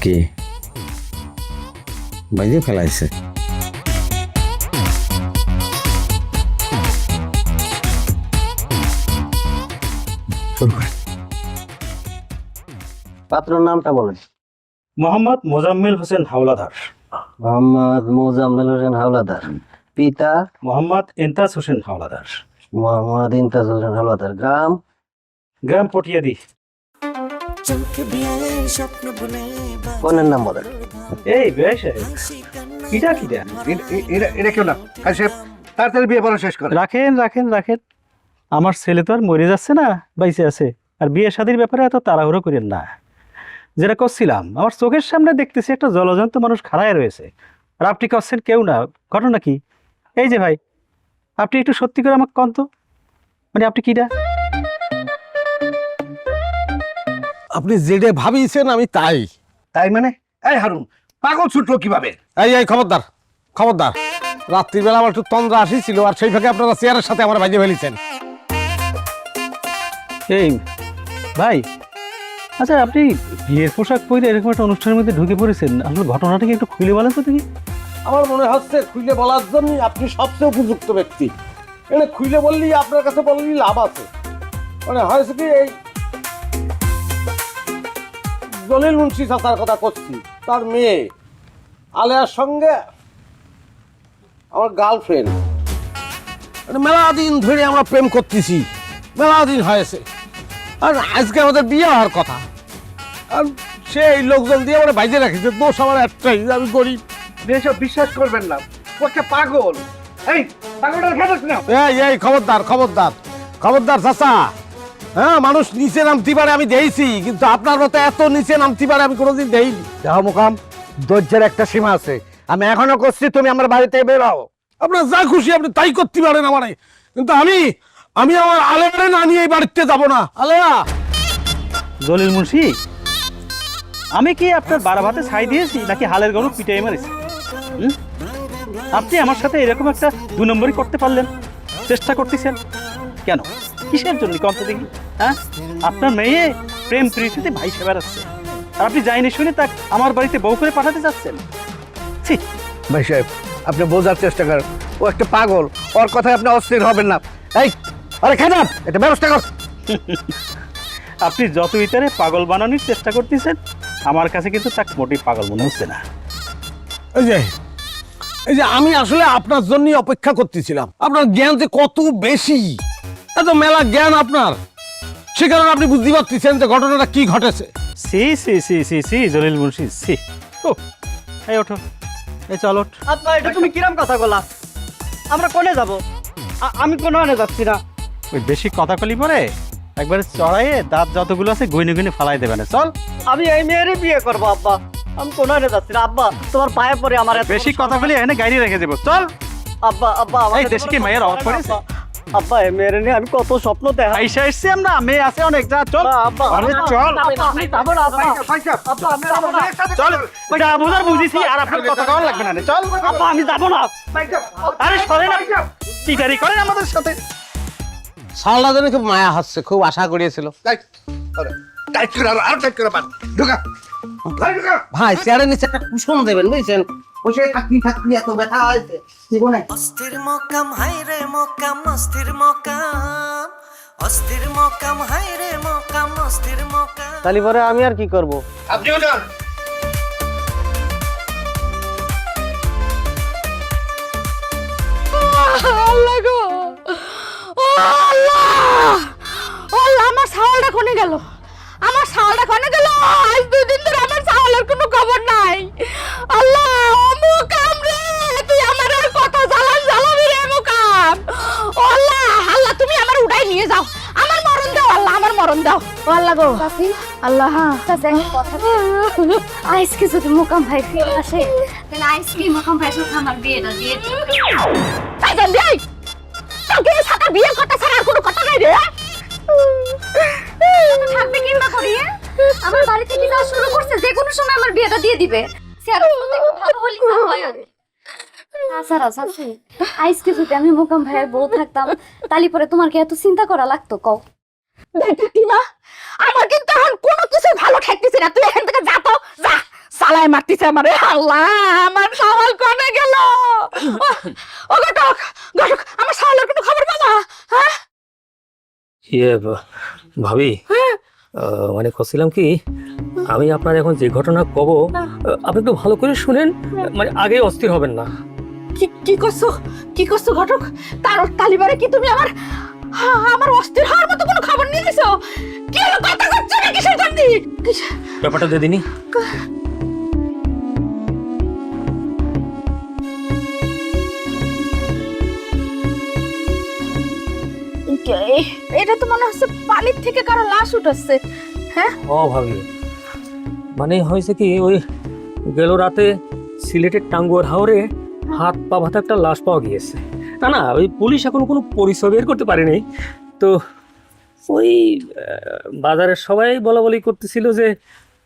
কি বাইরে ফেলাইছে? পাত্রর নামটা বলেন। মোহাম্মদ মোজাম্মেল হোসেন হাওলাদার। মোহাম্মদ মোজাম্মেল হোসেন হাওলাদার। পিতা মোহাম্মদ ইন্তাজ হোসেন হাওলাদার। মোহাম্মদ ইন্তাজ হোসেন হাওলাদার। গ্রাম গ্রাম পটিয়াদি। কোনের নাম বলেন। এই বেশ কিটা কিটা এটা কেউ না সাহেব, তাড়াতাড়ি বিয়ে পড়া শেষ করে। রাখেন রাখেন রাখেন, আমার ছেলে তো আর মরে যাচ্ছে না, বাইসে আছে। আর বিয়ে শাদীর ব্যাপারে এত তাড়াহুড়ো করেন না। যেটা করছিলাম, আমার চোখের সামনে দেখতেছি একটা জলজন্ত মানুষ খাড়ায় রয়েছে, আর আপনি করছেন কেউ না। ঘটনা কি? এই যে ভাই, আপনি একটু সত্যি করে আমাকে কন তো, মানে আপনি কিটা? আপনি যেটা ভাবিয়েছেন আমি তাই। তাই মানে? এই হারুন, পাগল ছুটলো কিভাবে? এই খবরদার খবরদার, রাত্রিবেলা আমার একটু তন্দ্রা আসিছিল, আর সেই ফাঁকে আপনারা চেয়ারের সাথে আমার বাজিয়ে ফেলেছেন। এই ভাই, আচ্ছা আপনি বিয়ের পোশাক পরে এরকম একটা অনুষ্ঠানের মধ্যে ঢুকে পড়েছেন, আসলে ঘটনাটা কি একটু খুলে বলেন তো দেখি। আমার মনে হচ্ছে খুলে বলার জন্য আপনি সবচেয়ে উপযুক্ত ব্যক্তি। এটা খুলে বললেই, আপনার কাছে বললেই লাভ আছে। মানে হয়েছে কি, এই জলিল মুন্সি চাচার কথা করছি, তার মেয়ে আলেয়ার সঙ্গে আমার গার্লফ্রেন্ড, মেলা দিন ধরে আমরা প্রেম করতেছি, মেলা দিন হয়েছে। আর আজকে আমাদের বিয়ে হওয়ার কথা, আর সেই লোকজন দিয়ে আমরা বাইরে রাখেছে। দোষ আমার একটাই, আমি গরিব। এসব বিশ্বাস করবেন না, ও একটা পাগল। এই পাগলটা খেতে না। এই খবরদার খবরদার খবরদার চাচা। হ্যাঁ, মানুষ নিচে নামতে পারে আমি দেখছি, কিন্তু আপনার মতো এত নিচে নামতে পারে আমি কোনোদিন দেখিনি। দেখো মুকাম, ধৈর্যের একটা সীমা আছে। আমি এখনো করছি, তুমি আমার বাড়িতে বেরো। আপনার যা খুশি আপনি তাই করতে পারেন আমারে, কিন্তু আমি আমার আলেয়ারে না নিয়ে এই বাড়িতে যাবো না। আলেয়া। জলিল মুন্সি, আমি কি আপনার বাড়া ভাতে ছাই দিয়েছি, নাকি হালের গরু পিটাই মারিছি? আপনি আমার সাথে এরকম একটা 2 নম্বরই করতে পারলেন, চেষ্টা করতেছেন কেন? কিসের জন্য কত দেখি? হ্যাঁ, আপনার মেয়ে প্রেম প্রীতিতে ভাই সে বেড়াচ্ছে, আর আপনি যাইনি শুনে তা আমার বাড়িতে বউ করে পাঠাতে চাচ্ছেন। ছি ভাই সাহেব, আপনি বোঝার চেষ্টা করেন, ও একটা পাগল, ওর কথায় আপনি অস্থির হবেন না। এই আরে খেয়ে এটা ব্যবস্থা কর। আপনি যত ইতারে পাগল বানানোর চেষ্টা করতেছেন, আমার কাছে কিন্তু তাকে মোটেই পাগল মনে হচ্ছে না। এই যে আমি আসলে আপনার জন্যই অপেক্ষা করতেছিলাম। আপনার জ্ঞান যে কত বেশি, এত মেলা জ্ঞান আপনার, সে কারণে আপনি বুঝতে পারতেছেন যে ঘটনাটা কি ঘটেছে। সি সি সি সি সি জলিল মুন্সি, সি। ও এই ওঠো, এই চল ওঠ। আব্বা, এটা তুমি কিরম কথা বলা? আমরা কোনে যাব? আমি কোনো আনে যাচ্ছি না। ওই বেশি কথা কলি পরে একবারে চড়াইয়ে দাঁত যতগুলো আছে গইনে গইনে ফালাই দেবে না। চল। আমি এই মেয়েরই বিয়ে করবো আব্বা, আমি কোনো আনে যাচ্ছি না। আব্বা, তোমার পায়ে পড়ে আমার বেশি কথা বলি এখানে গাড়ি রেখে দেবো। চল। আব্বা আব্বা, এই দেশে কি মেয়ের অভাব পড়েছে? আব্বা, এই মেয়ের নিয়ে আমি কত স্বপ্ন দেখা। আইসা এসছি আমরা, মেয়ে আছে অনেক। যা চল। আব্বা আরে চল। আমি যাবো না আব্বা। আব্বা, আমি যাবো না। চল। যা বুঝার বুঝিছি, আর আপনার কথা কওয়ার লাগবে না। চল। আব্বা, আমি যাবো না। আরে সরে না, চিটারি করেন আমাদের সাথে। সালটা যেন খুব মায়া হচ্ছে, খুব আশা করিয়েছিল। ভাই চেয়ারের নিচে একটা কুশন দেবেন, বুঝছেন? বসে থাকতে থাকতে এত ব্যথা হয়েছে জীবনে। অস্থির মকাম হাই রে মকাম, অস্থির মকাম, অস্থির মকাম হাই রে মকাম, অস্থির মকাম। তাহলে পরে আমি আর কি করব? আপনিও যান। আল্লাহ গো, ও আল্লাহ, ও আল্লাহ, আমার ছাগলটা কোনে গেল? আমার ছাগলটা কোনে গেল? আজ 2 দিন ধরে আমার ছাগলের কোনো খবর নাই। আল্লাহ, ও মুকাম রে, তুই আমার আর কত জ্বালাবি রে মুকাম? ও আল্লাহ, আল্লাহ তুমি আমার উঠাই নিয়ে যাও, আমার মরণ দাও আল্লাহ, আমার মরণ দাও। ও আল্লাহ গো, আল্লাহ। চাচা একটা কথা, আজকে যদি মোকাম ভাই ফিরে আসে, তাহলে আজকে মোকাম ভাইয়ের সাথে আমার বিয়েটা দিয়ে দিই। তাই দেই, তোকে সাথে বিয়ে করতে ছাড়া আর কোনো কথা নাই রে। থাকবে কিংবা করিয়ে আমার বাড়ি থেকে যাওয়া শুরু করছে, যে কোনো সময় আমার বিয়েটা দিয়ে দিবে। সে আর ভালো হলি না হয়। আচ্ছা চাচি আজকে যদি আমি মোকাম ভাইয়ের বউ থাকতাম তালি পরে তোমার কি এত চিন্তা করা লাগতো কও? কাকিমা আমার কিন্তু এখন কোনো কিছু ভালো ঠেকতেছে না, তুই এখান থেকে যা তো যা, সালাই মারতিছে আমারে। আল্লাহ, আমার সাওয়াল কোনে গেল? ও ঘটক, ঘটক, আমার সাওয়ালের কোনো খবর পাবা? হ্যাঁ ভাবি, মানে করছিলাম কি, আমি আপনার এখন যে ঘটনা কব আপনি একটু ভালো করে শুনেন, মানে আগে অস্থির হবেন না। কি করছো, কি করছো ঘটক? তার তালিবারে কি তুমি আমার আমার অস্থির হওয়ার মতো কোনো খবর নিয়ে গেছো? কি হলো, কথা করছো না কিসের জন্য? ব্যাপারটা দিয়ে দিনই। এটা তো মনে হচ্ছে পানির থেকে কারো লাশ উঠেছে। হ্যাঁ ও ভাবি, মানে হয়েছে কি, ওই গেল রাতে সিলেটের টাঙ্গুয়ার হাওরে হাত পা ভাতা একটা লাশ পাওয়া গিয়েছে। না না, ওই পুলিশ এখনো কোনো পরিচয় বের করতে পারেনি। তো ওই বাজারের সবাই বলা বলি করতেছিল যে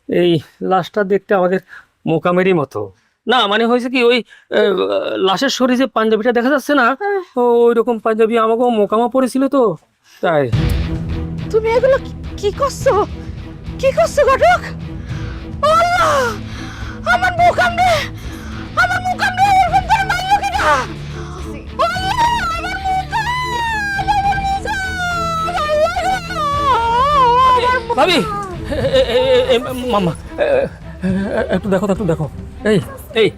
এই লাশটা দেখতে আমাদের মোকামেরই মতো। না মানে হয়েছে কি, ওই লাশের শরীরে যে পাঞ্জাবিটা দেখা যাচ্ছে না, ওই রকম পাঞ্জাবি আমাকেও মোকামা পড়েছিল তো তাই। তুমি এগুলো কি করছো, কি করছো ঘটক? আল্লাহ, আমার মুখ আমনে, আমার মুখ আমনে এরকম করে মারলো কিনা? ভাবি, মামা একটু দেখো, একটু দেখো, এই এই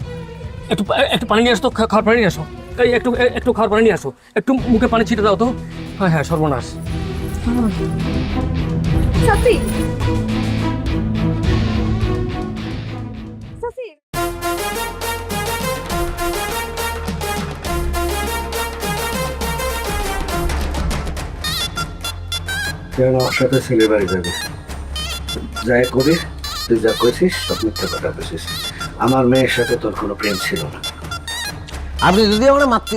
একটু একটু পানি নিয়ে আসো তো, খাওয়ার পানি নিয়ে আসো। এই একটু একটু খাওয়ার পানি নিয়ে আসো, একটু মুখে পানি ছিটে দাও তো। হ্যাঁ হ্যাঁ, সর্বনাশ। চাচি কেন আমার সাথে ছেলে বাড়ি যাবে? যাই করি, তুই যা কইছিস সব মিথ্যা কথা কইছিস। আমার মেয়ের সাথে তোর কোনো প্রেম ছিল না। আপনি যদি আমার মাতৃ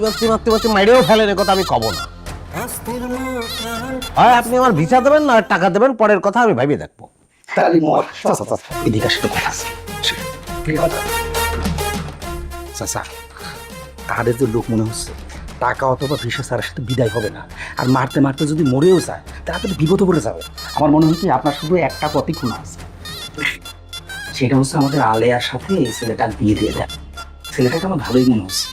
মাইরেও ফেলেন, এ কথা আমি কব না। হয় আপনি আমার ভিসা দেবেন না টাকা দেবেন, পরের কথা আমি ভাবিয়ে দেখবো। তালি মর। এদিকে আসলে কথা আছে। কি কথা? চাচা, তাদের যে লোক মনে হচ্ছে টাকা অথবা ভিসা স্যারের সাথে বিদায় হবে না, আর মারতে মারতে যদি মরেও যায় তাড়াতাড়ি বিপদে পড়ে যাবে। আমার মনে হয় কি আপনার শুধু একটা পথই খোলা আছে, সেটা হচ্ছে আমাদের আলেয়ার সাথে এই ছেলেটার বিয়ে দিয়ে দেন। ছেলেটাকে আমার ভালোই মনে হচ্ছে।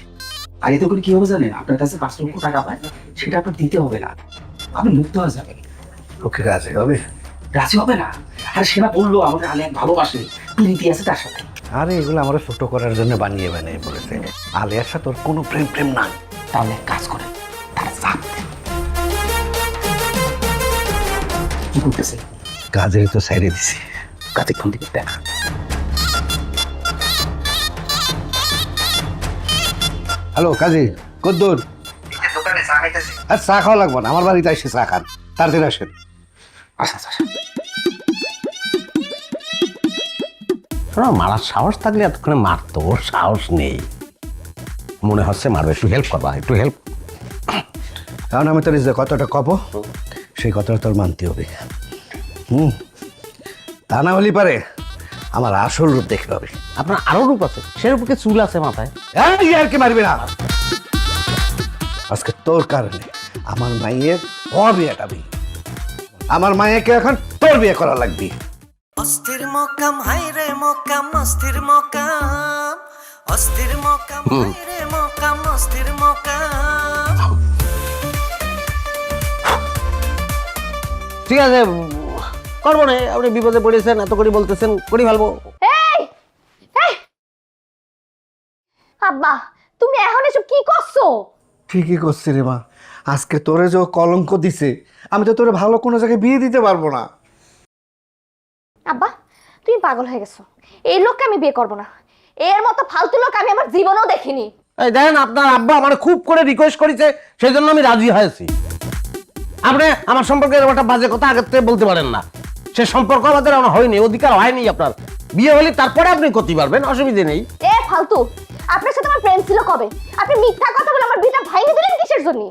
আর এতে করে কি হবে জানেন, আপনার কাছে 5 লক্ষ টাকা পায়, সেটা আপনার দিতে হবে না, আপনি মুক্ত হয়ে যাবেন। ওকে রাজি হবে? রাজি হবে না? আর সেটা বললো আমাদের আলেয়া ভালোবাসে, প্রীতি আছে তার সাথে। আরে এগুলো আমার ছোট করার জন্য বানিয়ে বলেছে। আলিয়ার সাথে তোর কোনো প্রেম নাই। তাহলে এক কাজ করেন, তার চাপ দেন। কি করতেছে? কাজে তো সাইরে দিছি। কাজে ফোন দিকে দেখ। হ্যালো কাজী, কদ্দুর? দোকানে চা খাইতেছি। আর চা খাওয়া লাগবে না, আমার বাড়িতে এসে চা খান, তাড়াতাড়ি আসেন। আচ্ছা আচ্ছা। মারার সাহস থাকলে এতক্ষণে মারতো, ওর সাহস নেই। মনে হচ্ছে মারবে, একটু হেল্প করবা, একটু হেল্প। কারণ আমি তোর যে কতটা কব, সেই কথাটা তোর মানতে হবে। তা না হলে পারে আমার আসল রূপ দেখতে হবে। আপনার আরো রূপ আছে, সে রূপকে চুল আছে মাথায়। এই আর কি মারবি না? আজকে তোর কারণে আমার মাইয়ের বিয়েটা বি, আমার মাইয়াকে এখন তোর বিয়ে করা লাগবে। অস্থির মোকাম হাইরে মোকাম অস্থির মোকাম, অস্থির মোকাম হাইরে মোকাম অস্থির মোকাম। ঠিক আছে, করবো না। আপনি বিপদে পড়েছেন, এত করে বলতেছেন, করি ফেলবো। এই এই আব্বা, তুমি এখন এসব কি করছো? ঠিকই করছি রে মা, আজকে তোরে যে কলঙ্ক দিছে, আমি তো তোরে ভালো কোনো জায়গায় বিয়ে দিতে পারবো না। আব্বা, তুমি পাগল হয়ে গেছো। এই লোককে আমি বিয়ে করব না। এর মতো ফালতু লোক আমি আমার জীবনেও দেখিনি। এই দেখেন, আপনার আব্বা আমার খুব করে রিকোয়েস্ট করেছে, সেই জন্য আমি রাজি হয়েছি। আপনি আমার সম্পর্কে এরকম একটা বাজে কথা আগের থেকে বলতে পারেন না। সে সম্পর্ক আমাদের আমার হয়নি, অধিকার হয়নি আপনার। বিয়ে হলে তারপরে আপনি করতে পারবেন, অসুবিধে নেই। এ ফালতু, আপনার সাথে আমার প্রেম ছিল কবে? আপনি মিথ্যা কথা বলে আমার বিয়েটা ভাঙিয়ে দিলেন কিসের জন্য?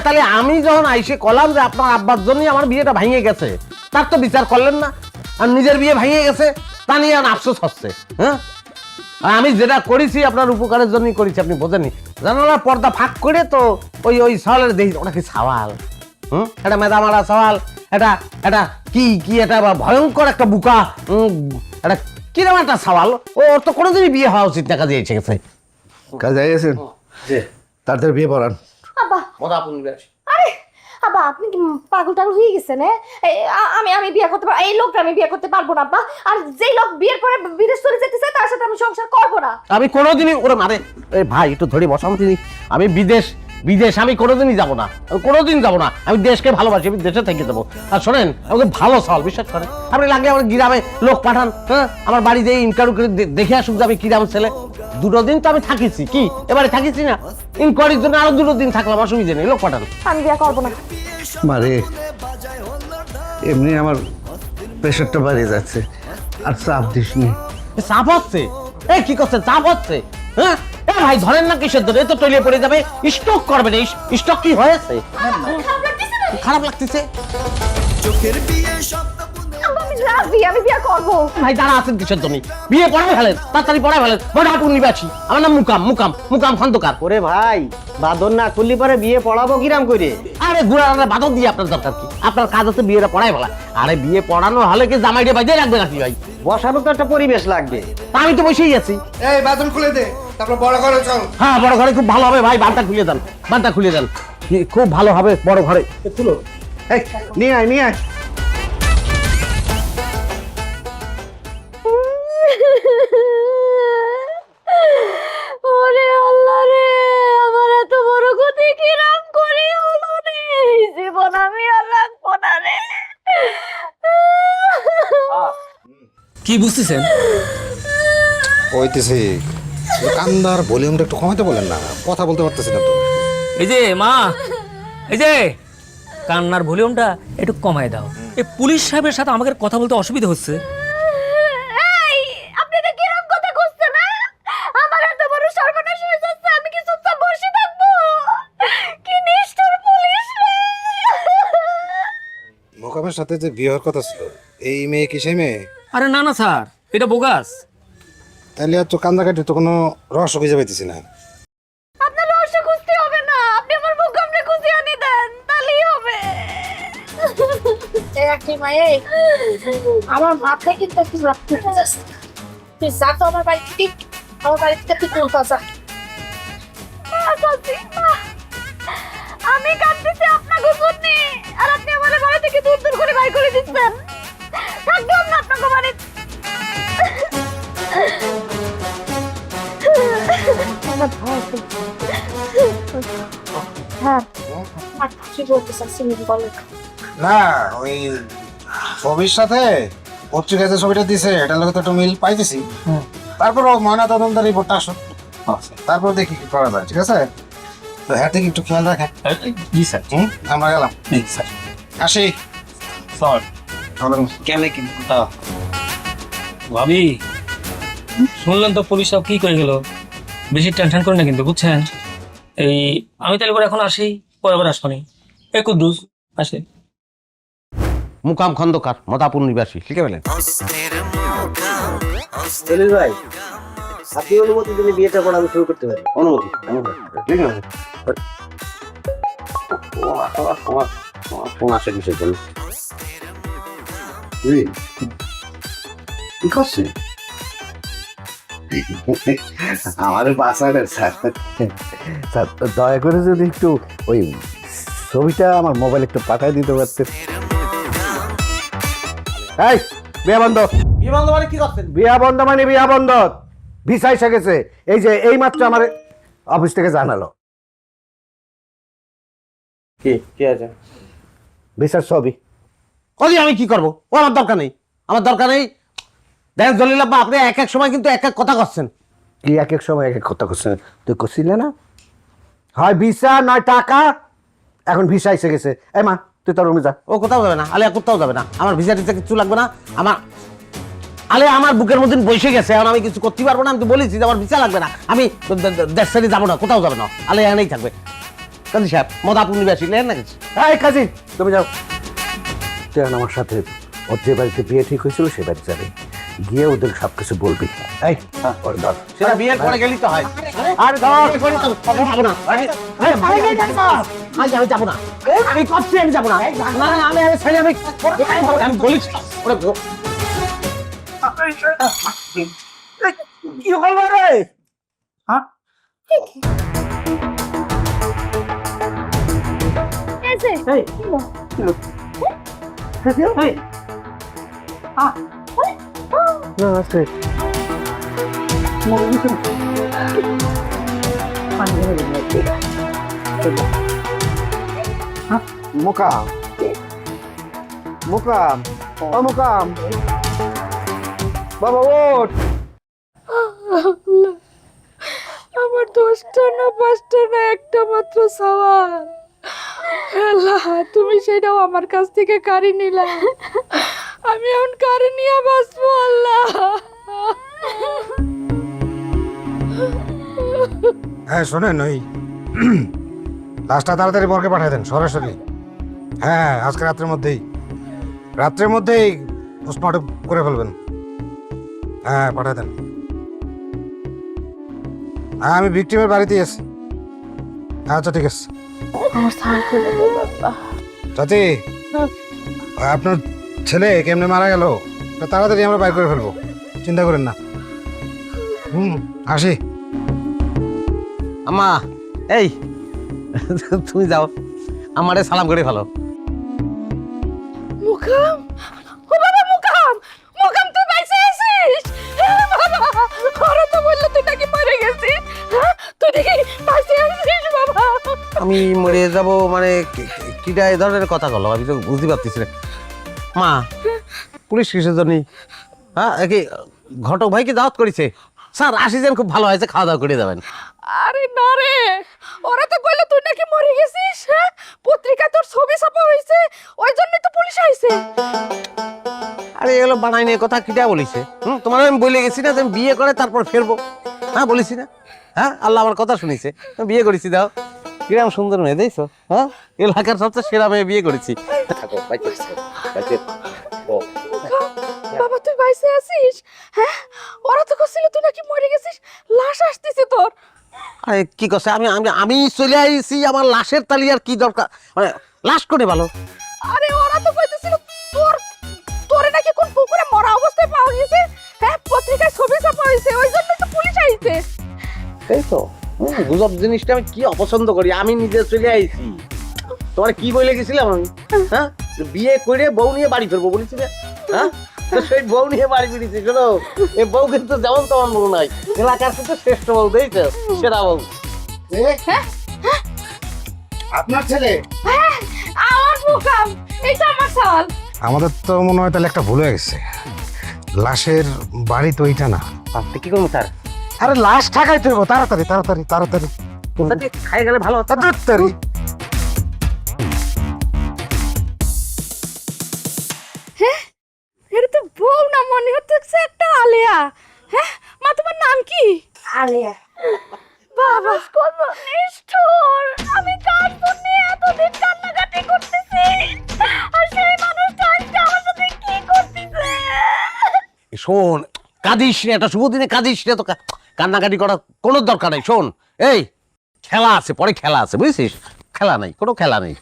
তাহলে আমি যখন আইসে কলাম যে আপনার আব্বার জন্যই আমার বিয়েটা ভেঙে গেছে, তার তো বিচার করলেন না, আর নিজের বিয়ে ভেঙে গেছে তা নিয়ে আর আফসোস হচ্ছে। হ্যাঁ, আর আমি যেটা করেছি আপনার উপকারের জন্যই করেছি, আপনি বোঝেননি। জানালা পর্দা ফাঁক করে তো ওই সওয়ালের দেখি ওটা কি সওয়াল, এটা মেধা মারা সওয়াল, এটা এটা কি কি এটা ভয়ঙ্কর একটা বুকা, এটা কিরকম একটা সওয়াল। ওর তো কোনোদিনই বিয়ে হওয়া উচিত না, কাজে এসে গেছে। কাজে আইয়েছেন তাড়াতাড়ি বিয়ে পড়ান। আব্বা আরে আব্বা, আপনি কি পাগল টাগল হয়ে গেছেন? আমি বিয়ে করতে পারবো, এই লোকটা আমি বিয়ে করতে পারবো না আব্বা। আর যেই লোক বিয়ের পরে বিদেশ চলে যেতে চায় তার সাথে আমি সংসার করবো না। আমি কোনোদিনই ওরে মারে ভাই একটু ধরে বসাম তিনি। আমি বিদেশ আমি কোনোদিনই যাবো না, কোনোদিন যাবো না। আমি দেশকে ভালোবাসি, আমি দেশে থেকে যাবো। আর শোনেন, আমাকে ভালো সওয়াল, বিশ্বাস করেন। আপনি লাগলে আমার গ্রামে লোক পাঠান, হ্যাঁ, আমার বাড়ি যেয়ে ইনকোয়ারি করে দেখে আসুক যে আমি কিরাম ছেলে। 2 দিন তো আমি থাকিছি, কি এবারে থাকিছি না? ইনকোয়ারির জন্য আরো 2 দিন থাকলাম, অসুবিধা নেই, লোক পাঠান। আমি বিয়ে করবো না। মারে এমনি আমার প্রেশারটা বাড়ে যাচ্ছে, আর চাপ দিস নি। চাপ হচ্ছে? এই কি করছে? চাপ হচ্ছে? হ্যাঁ ভাই ধরেন না, কিসের ধরে? তো টইলে পড়ে যাবে, স্টক করবে না। স্টক কি হয়েছে? খারাপ লাগতেছে? আমি বিয়ে করবো। ভাই দাঁড়া আছেন কিসের জন্য? বিয়ে পড়ায় ফেলেন, তাড়াতাড়ি পড়ায় ফেলেন। বড়হাটুর নিবাসী, আমার নাম মুকাম খন্দকার। ওরে ভাই, বাদর না করলি পরে বিয়ে পড়াবো কিরাম করে? আরে গুড়ারে বাদক দিয়ে আপনার দরকার কি? আপনার কাজ হচ্ছে বিয়েটা পড়ায় ফেলা। আরে বিয়ে পড়ানো হলে কি জামাইটা বাইরে রাখবে নাকি ভাই? বসারও তো একটা পরিবেশ লাগবে। আমি তো বসেই আছি। এই বাথরুম খুলে দে, তারপর বড় ঘরে চল। হ্যাঁ, বড় ঘরে খুব ভালো হবে ভাই। বানটা খুলে দেন, বানটা খুলে দেন, খুব ভালো হবে বড় ঘরে। তুলো, এই নিয়ে আয়, নিয়ে আয়। ওরে আল্লাহ রে, আমার এত বড় ক্ষতি কিরাম করে হলো রে। জীবন আমি আর রাখবো না রে। কি বুঝতেছেন? হইতেছে কান্দার ভলিউমটা একটু কমাতে বলেন না, কথা বলতে পারতেছি না তো। এই যে মা, এই যে কান্নার ভলিউমটা একটু কমায় দাও। এই পুলিশ সাহেবের সাথে আমাদের কথা বলতে অসুবিধা হচ্ছে। এই, আপনি তো কিরম কথা খুঁজছেন না? আমার এত বড় সর্বনাশ হয়ে যাচ্ছে, আমি কি চুপচাপ বসে থাকবো? কি নিষ্ঠুর পুলিশ রে! মোকামের সাথে যে বিয়ে হওয়ার কথা ছিল, এই মেয়ে কি সেই মেয়ে? আরে না না স্যার, এটা বোগাস। তাহলে আর তো কান্দাকাটি তো কোনো রহস্য খুঁজে পাইতেছি না। আপনার রহস্য খুঁজতে হবে না, আপনি আমার মুখামটা খুঁজে আনি দেন, তাহলেই হবে। আমার মাথায় কিন্তু একটু রক্ত যাচ্ছে। তুই যা তো আমার বাড়ি থেকে, আমার বাড়ি থেকে তুই কোনটা যা। আমি কাঁদতেছি আপনাকে জন্যে, আর আপনি আমার বাড়ি থেকে দূর দূর করে বাড়ি করে দিচ্ছেন। থাকবেন না আপনাকে বাড়ি। হ্যাঁ, আর কি বলতে চাচ্ছি বলো। না, ওই ছবির সাথে পত্রিকায় যে ছবিটা দিছে এটার লোক তো একটু মিল পাইতেছি। তারপর ময়না তদন্তের রিপোর্টটা আসুক, তারপর দেখি কি করা যায়। ঠিক আছে, তো হ্যাঁ থেকে একটু খেয়াল রাখেন। জি স্যার। আমরা গেলাম, স্যার। আসি। স্যার কেমনে কিন্তু ভাবি, শুনলেন তো পুলিশ সব কি করে গেল। বেশি টেনশন করে না কিন্তু, বুঝছেন? এই আমি তাহলে করে এখন আসি, পরে আবার আসবানি। এ কুদ্দুস আসে। মুকাম খন্দকার, মতাপুর নিবাসী, লিখে ফেলেন। সলিল ভাই, আপনি অনুমতি দিলে বিয়েটা পড়া আমি শুরু করতে পারি? অনুমতি ফোন আসে কিসের জন্য? কি করছে? আমাদের বাসারের স্যার, স্যার দয়া করে যদি একটু ওই ছবিটা আমার মোবাইল একটু পাঠিয়ে দিতে পারতেন। এই বিয়া বন্ধ। বিয়ে বন্ধ মানে কি করছেন? বিয়া বন্ধ মানে বিয়া বন্ধ। ভিসা এসে গেছে, এই যে এই মাত্র আমার অফিস থেকে জানালো। কি আছে? ভিসার ছবি। ওই আমি কি করবো? ও আমার দরকার নেই, আমার দরকার নেই। দেখেন জলিল আব্বা, আপনি এক এক সময় কিন্তু এক এক কথা করছেন। কি এক এক সময় এক এক কথা করছেন? তুই করছিলে না? হয় ভিসা নয় টাকা। এখন ভিসা এসে গেছে। এই মা, তুই তোর রুমে যা। ও কোথাও যাবে না, আলিয়া কোথাও যাবে না। আমার ভিসা টিসা কিছু লাগবে না। আলিয়া আমার বুকের মধ্যে বসে গেছে, এখন আমি কিছু করতে পারবো না। আমি তো বলেছি যে আমার ভিসা লাগবে না, আমি দেশ ছেড়ে যাবো না, কোথাও যাবে না। আলিয়া এখানেই থাকবে। কাজী সাহেব, মদাপুর নিবাসী, নেন না কিছু। এই কাজী, তুমি যাও। তুই এখন আমার সাথে ওর যে বাড়িতে বিয়ে ঠিক হয়েছিল সে বাড়ি যাবে। গিয়ে ওদের সবকিছু বলবি। এই ওর ধর। সেটা বিয়ের পরে গেলি তো হয়। আর ধর যাবো না আমি যাবো না আমি করছি আমি যাবো না না আমি ছেড়ে আমি বলিস কি হলো রে হ্যাঁ এসে এই এই না আছে মুকাম মুকাম ও মুকাম বাবা ওঠ। আমার 10টা না 5টা না একটা মাত্র সওয়াল আল্লাহ তুমি সেটাও আমার কাছ থেকে কারি নিলা আমি এখন কারি নিয়ে বাঁচবো আল্লাহ হ্যাঁ শোনেন ওই লাশটা তাড়াতাড়ি বরকে পাঠিয়ে দেন সরাসরি। হ্যাঁ আজকে রাত্রের মধ্যেই পোস্টমর্টম করে ফেলবেন। হ্যাঁ পাঠিয়ে দেন। হ্যাঁ আমি ভিকটিমের বাড়িতেই আছি। আচ্ছা ঠিক আছে চাচি আপনার ছেলে কেমনে মারা গেল তাড়াতাড়ি আমরা বাইর করে ফেলবো, চিন্তা করেন না। আসি। আম্মা এই তুমি যাও আমারে সালাম করে ফেলো। মুকাম ও বাবা মুকাম মুকাম তুই বাইসে আছিস বাবা ওরা তো বললো তুই নাকি মরে গেছিস তুই নাকি বাইসে আছিস বাবা আমি মরে যাব মানে কিটা এই ধরনের কথা বলো আমি তো বুঝতে পারতেছি না। মা পুলিশ কিসের জন্য? হ্যাঁ কি ঘটক ভাইকে দাওয়াত করেছে? স্যার আসিছেন খুব ভালো হয়েছে, খাওয়া দাওয়া করে যাবেন। আরে না রে ওরা তো বললো তুই নাকি মরে গেছিস হ্যাঁ পত্রিকায় তোর ছবি ছাপা হয়েছে ওই জন্যই তো পুলিশ আইছে। আরে এগুলো বানাই নিয়ে কথা কিটা বলিছে? তোমার আমি বলে গেছি না তুমি বিয়ে করে তারপর ফেরবো। হ্যাঁ বলেছি না? হ্যাঁ আল্লাহ আমার কথা শুনিছে, বিয়ে করেছি। দাও কিরম সুন্দর মেয়ে দেখছো? হ্যাঁ এলাকার সবচেয়ে সেরা মেয়ে বিয়ে করেছি। বাবা তুই বাইসে আছিস? হ্যাঁ ওরা তো কইছিল তুই নাকি মরে গেছিস, লাশ আসতেছে তোর। আরে কি করছে? আমি আমি আমি চলে আইছি, আমার লাশের তালি আর কি দরকার? মানে লাশ করে ভালো। আরে ওরা তো কইতেছিল তোরে নাকি কোন পুকুরে মরা অবস্থায় পাওয়া গেছে। হ্যাঁ পত্রিকায় ছবি ছাপা হয়েছে ওই জন্য তো পুলিশ আইছে। এই তো গুজব জিনিসটা আমি কি অপছন্দ করি। আমি নিজে চলে আইছি। তোমার কি বলে গেছিলাম আমি? হ্যাঁ বিয়ে করে বউ নিয়ে বাড়ি ফিরবো বলেছি না? হ্যাঁ সেই বউ নিয়ে বাড়ি ফিরেছি। শোনো এই বউ কিন্তু যেমন তেমন বউ নাই, এলাকার কিন্তু শ্রেষ্ঠ বউ, দেখছো সেরা বউ। আপনার ছেলে? হ্যাঁ আমার মুকাম এটা আমার সওয়াল। আমাদের তো মনে হয় তাহলে একটা ভুল হয়ে গেছে, লাশের বাড়ি তো এইটা না। কি করবো স্যার? আরে লাশ ঠাকাইতে হবে তাড়াতাড়ি তাড়াতাড়ি তাড়াতাড়ি খাই গেলে ভালো হতো। তাড়াতাড়ি হ্যাঁ এটা তো বউ না মনে হচ্ছে একটা আলিয়া। হ্যাঁ মা তোমার নাম কি? আলিয়া। বাবা কত নিষ্ঠুর, আমি কার জন্য এতদিন কান্নাকাটি করতেছি আর সেই মানুষটা আজকে আমার সাথে কি করতেছে। শোন কাঁদিস রে, একটা শুভ দিনে কাঁদিস রে, তো কান্নাকাটি করার কোনো দরকার নেই। শোন এই খেলা আছে, পরে খেলা আছে বুঝছিস? খেলা নাই, কোনো খেলা নেই।